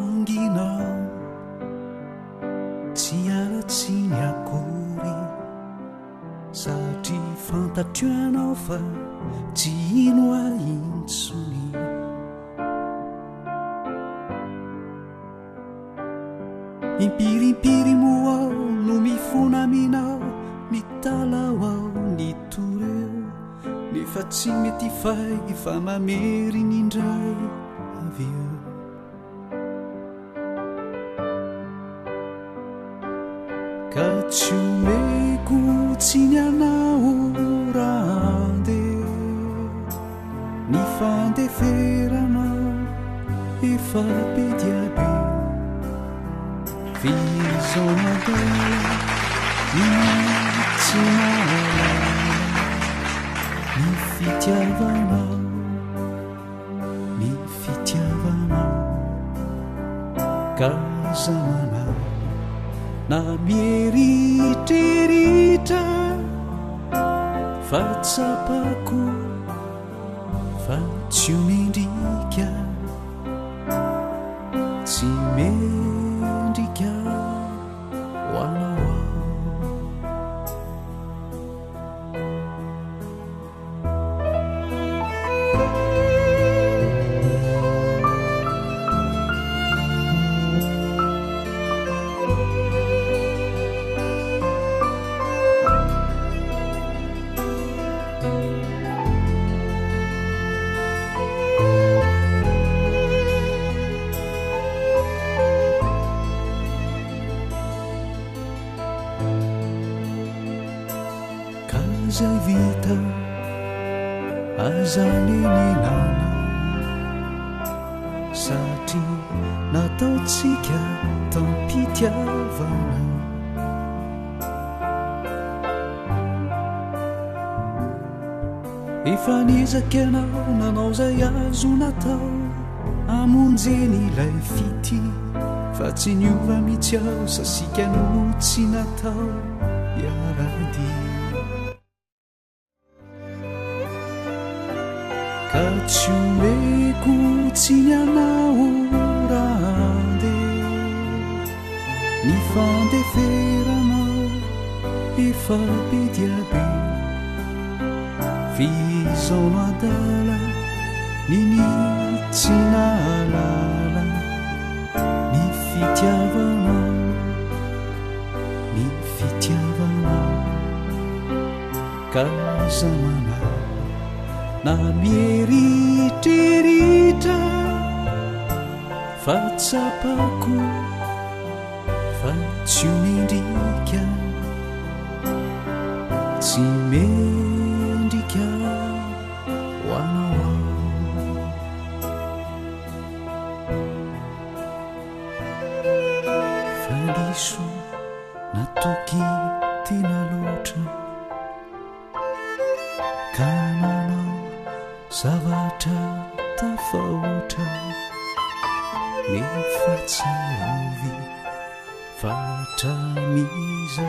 manginao tsy alatsy ny akory satria fantatryanao fa tsy ino aintsony impirimpiry moao no mifonaminao mitalao ao ny toreo nefa tsy mety fay fa mameriny indray avy eo ka tsy omeko tsy ny anao rande ny fandeferanao efa be diabe fizomadala tsy nala ny fitiavanao kazamanao na mieritreritra fa tsapako fa tsy omendrika tsy mendrika hoanao zay vita azaneninana satria nataotsika tampitiavana efa nizakanao nanao zay azo natao amonjeny ilay fity fa tsy niova mitsy ao sasika no tsy natao iarady ka tsy omeko tsy ny anao rande ny fandeferanao efa be diabe fizaono adala niny tsy nalala ny fitiavanao kazamanao na mieritreritra fa tsapako fa tsy omendrika tsy mendrika hoanao faliso natoky tena loatra ka nanao zavatra tafahoatra nefa tsy ovy fatramiza